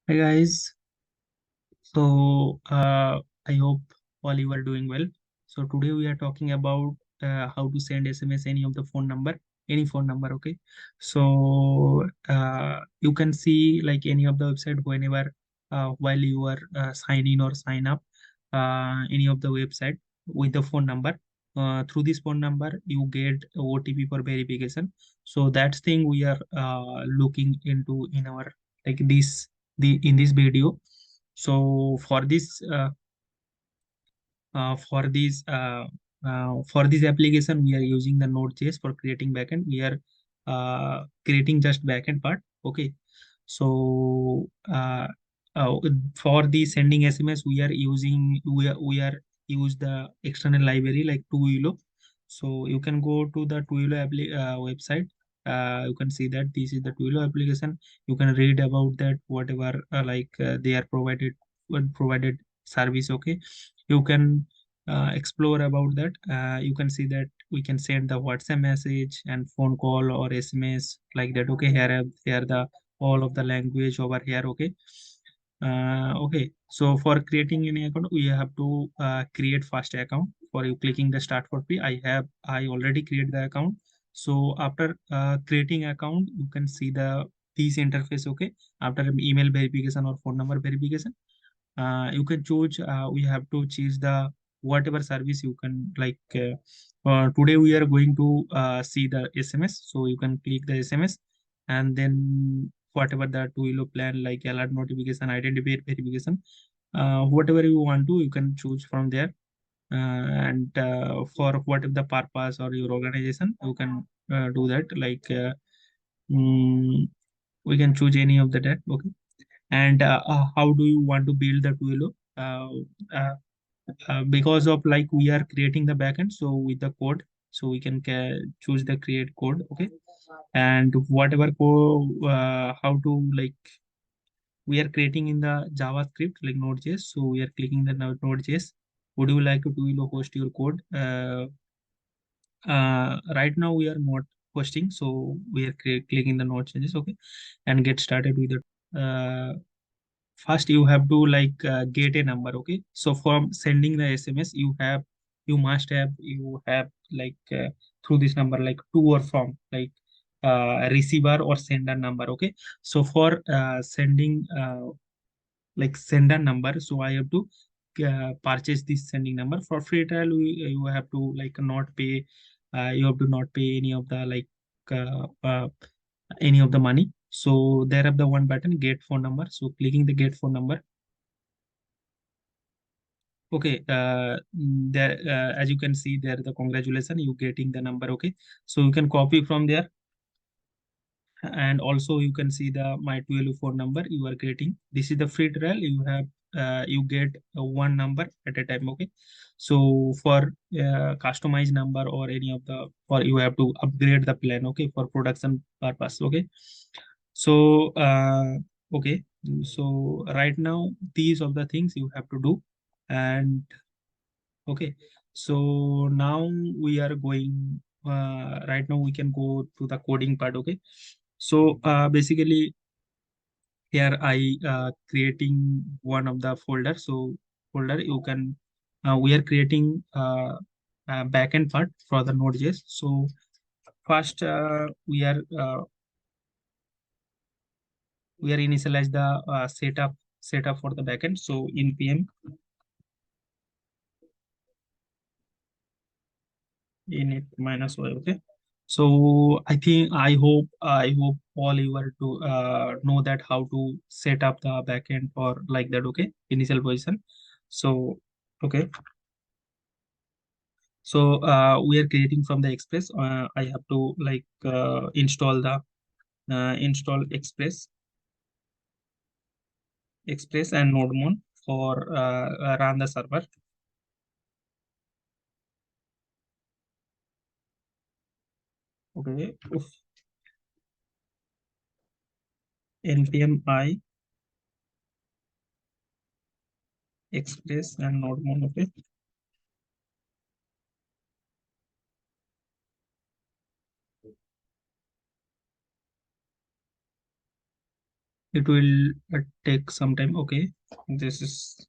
Hi guys. I hope all you are doing well. So today we are talking about how to send SMS any of the phone number, any phone number. Okay. You can see like any of the website whenever while you are sign in or sign up any of the website with the phone number. Through this phone number, you get OTP for verification. So that's thing we are looking into in our like this the in this video. So for this application, we are using the Node.js for creating backend. We are creating just backend part. Okay. So for the sending SMS, we are use the external library like Twilio. So you can go to the website. You can see that this is the Twilio application. You can read about that whatever they are provided service. Okay. You can explore about that. You can see that we can send the WhatsApp message and phone call or SMS like that. Okay, here the all of the language over here. Okay. Okay, so for creating any account, we have to create first account. For you clicking the start for free, I already create the account. So after creating account, you can see the this interface. Okay, after email verification or phone number verification, you can choose. We have to choose the whatever service you can today we are going to see the SMS, so you can click the SMS, and then whatever the Twilio plan like alert notification, identity verification, whatever you want to, you can choose from there. And for whatever the purpose or your organization, you can do that mm, we can choose any of the that. Okay. And how do you want to build the Twilio? Because of like we are creating the backend, so with the code, so we can choose the create code. Okay. And whatever code, how to like we are creating in the JavaScript like Node.js, so we are clicking the Node.js. Would you like to host your code? Right now we are not hosting, so we are clicking the Node.js. Okay. And get started with it. First you have to get a number. Okay, so from sending the SMS, you have through this number like to or from receiver or sender number. Okay, so for sending sender number, so I have to purchase this sending number. For free trial, you have to not pay, you have to not pay any of the any of the money. So there have the one button, get phone number. So clicking the get phone number. Okay, there as you can see there, the congratulations, you getting the number. Okay, so you can copy from there, and also you can see the my 12 phone number you are getting. This is the free trial. You have you get one number at a time. Okay, so for customized number or any of the, or you have to upgrade the plan. Okay, for production purpose. Okay, so okay, so right now these are the things you have to do. And okay, so now we are going, right now we can go to the coding part. Okay, so basically here I creating one of the folder. So folder you can, we are creating backend part for the Node.js. So first we are initialize the setup for the backend. So npm init minus y. Okay, so I hope all you are to know that how to set up the backend for like that. Okay, initial position. So okay, so we are creating from the express. I have to install the install express and nodemon for run the server. Okay, npm I express and nodemon. Okay, it will take some time. Okay, this is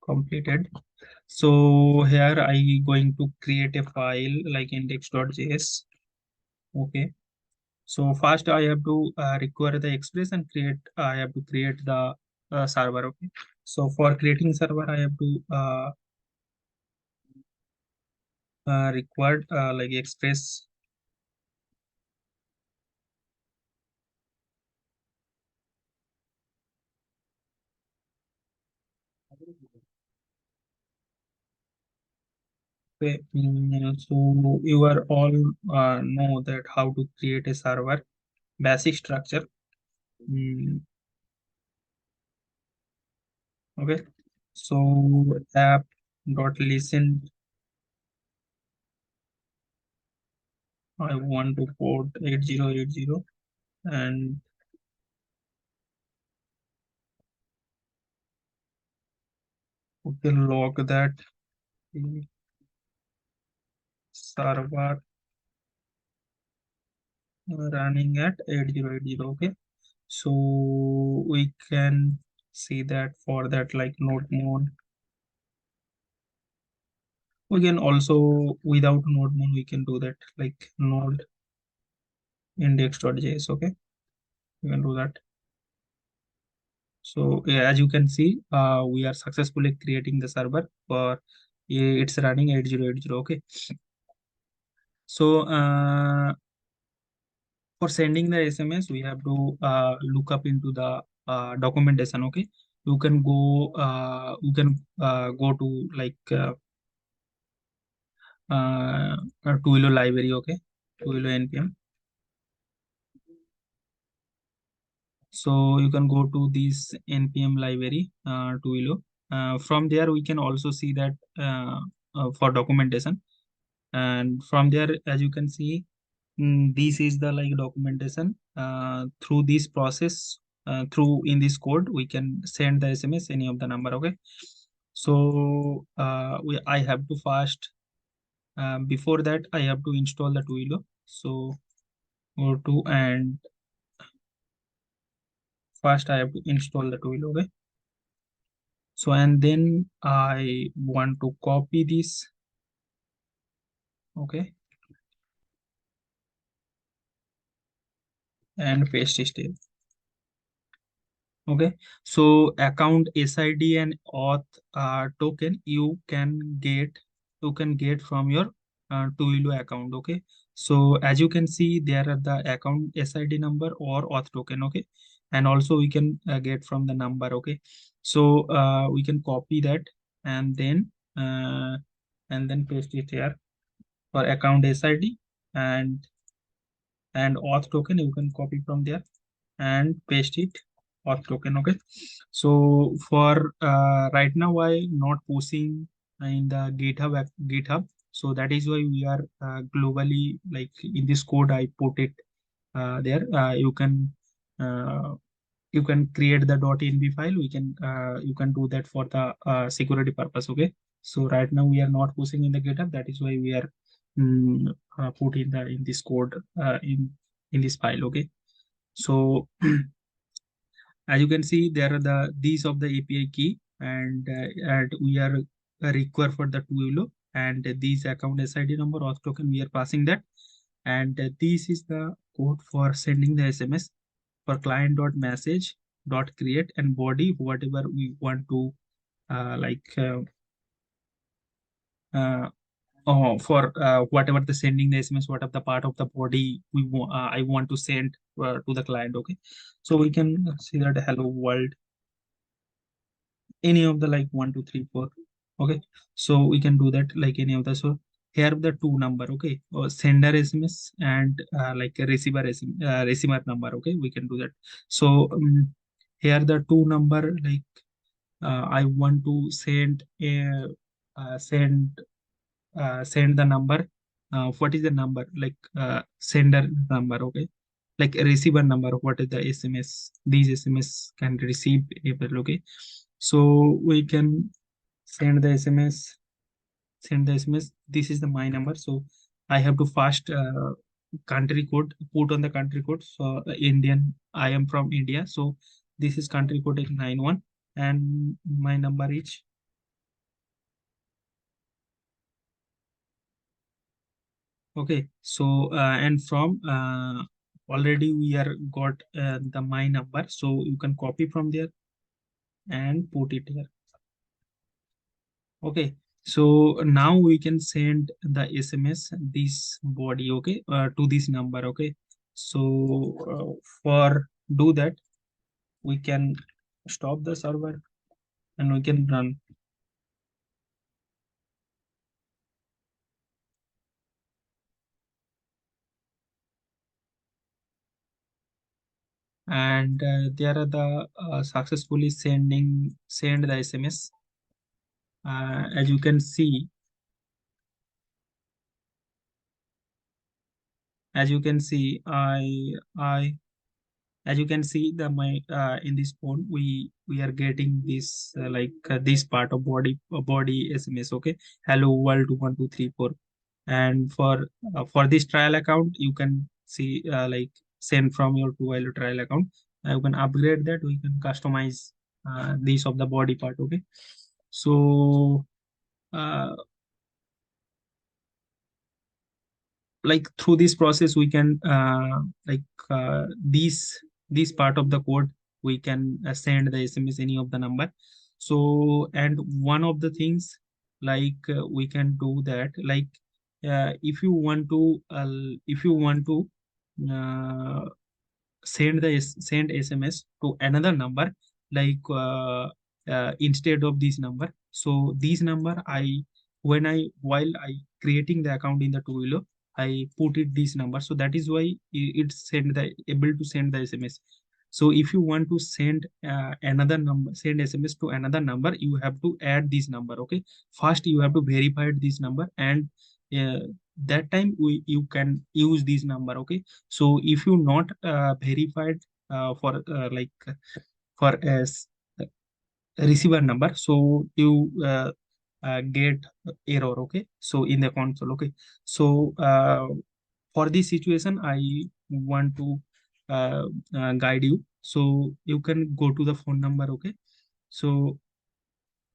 completed. So here I going to create a file like index.js. Okay. So first I have to require the express and create. I have to create the server. Okay. So for creating server, I have to required like express. Okay. So you are all know that how to create a server basic structure. Mm, okay. So app dot listen. I want to port 8080 and okay, log that the server running at 8080. Okay. So we can see that for that like node mode. We can also without node mode we can do that like node index.js. Okay, we can do that. So yeah, as you can see, we are successfully creating the server for it's running 8080. Okay. So for sending the SMS, we have to look up into the documentation. Okay, you can go to like Twilio library. Okay, Twilio npm. So you can go to this npm library Twilio. From there, we can also see that for documentation. And from there, as you can see, this is the like documentation. Through this process, through in this code, we can send the SMS any of the number. Okay. So I have to first before that I have to install the Twilio. So go to and first I have to install the Twilio. Okay. So and then I want to copy this. Okay, and paste it here. Okay, so account SID and auth token you can get from your Twilio account. Okay, so as you can see, there are the account SID number or auth token. Okay, and also we can get from the number. Okay, so we can copy that and then uh, paste it here for account SID and auth token. You can copy from there and paste it auth token. Okay, so for right now I not pushing in the github, so that is why we are globally like in this code I put it there. Uh, you can create the .env file. We can you can do that for the security purpose. Okay, so right now we are not pushing in the github, that is why we are put in the in this code in this file. Okay, so as you can see, there are these of the API key, and we are require for the Twilio, and these account SID number auth token we are passing that, and this is the code for sending the SMS for client dot message dot create and body whatever we want to like uh, for whatever the sending the SMS, what of the part of the body I want to send to the client. Okay, so we can see that hello world, any of the like 1 2 3 4. Okay, so we can do that like any of the. So here the two number. Okay, sender SMS and like a receiver number. Okay, we can do that. So here the two number like I want to send the number. What is the number like sender number? Okay, like a receiver number, what is the SMS these SMS can receive able. Okay, so we can send the SMS. This is the my number, so I have to first country code, put on the country code. So Indian, I am from India. So this is country code is 91 and my number is okay. So and from already we are got the my number. So you can copy from there and put it here. Okay. So now we can send the SMS this body, okay, to this number, okay. So for do that, we can stop the server and we can run. And there are the successfully send the SMS. As you can see, as you can see, I as you can see the my in this phone we are getting this this part of body SMS. Okay, hello world 1234. And for this trial account, you can see send from your Twilio trial account. You can upgrade that. We can customize these of the body part. Okay, so uh, like through this process we can these part of the code we can send the SMS any of the number. So and one of the things we can do that if you want to uh, send SMS to another number instead of this number. So this number I when I while I creating the account in the Twilio, I put it this number. So that is why it's send the able to send the SMS. So if you want to send another number, send SMS to another number, you have to add this number. Okay, first you have to verify this number, and uh, that time you can use this number. Okay, so if you not verified for as receiver number, so you get error. Okay, so in the console. Okay, so for this situation, I want to guide you. So you can go to the phone number. Okay, so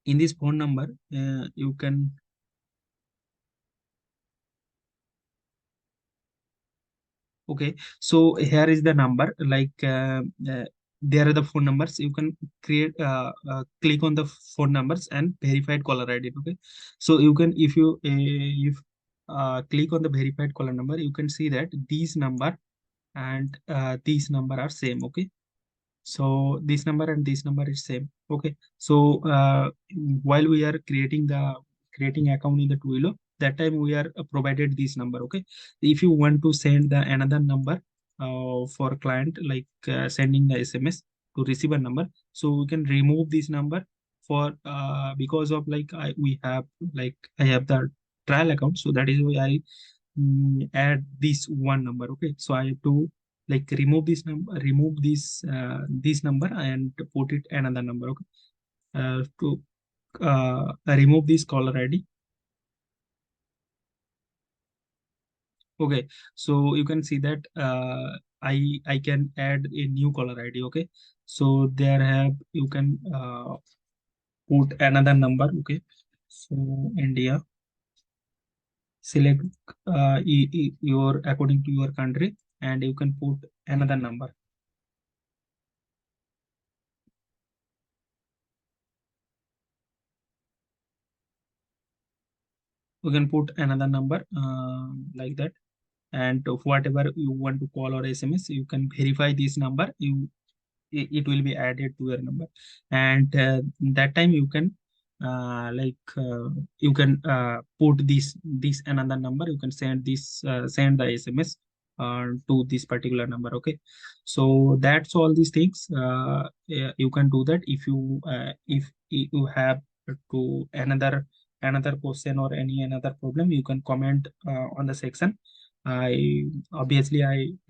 in this phone number, you can okay, so here is the number. There are the phone numbers. You can create click on the phone numbers and verified caller ID. Okay, so you can if click on the verified caller number, you can see that these number and these number are same. Okay, so this number and this number is same. Okay, so while we are creating account in the Twilio, that time we are provided this number. Okay, if you want to send the another number for client sending the SMS to receive a number, so we can remove this number for because of we have I have the trial account, so that is why I add this one number. Okay, so I have to remove this number and put it another number. Okay, to remove this caller ID. Okay, so you can see that I can add a new caller ID. Okay, so there have you can put another number. Okay, so India, select your according to your country, and you can put another number. You can put another number like that, and whatever you want to call or SMS, you can verify this number. It will be added to your number, and that time you can you can put this another number. You can send the SMS to this particular number. Okay, so that's all these things. Yeah, you can do that. If you have to another question or any another problem, you can comment on the section. I obviously I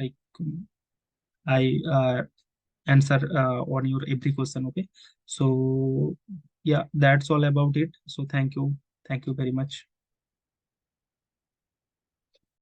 answer on your every question. Okay, so yeah, that's all about it. So thank you very much.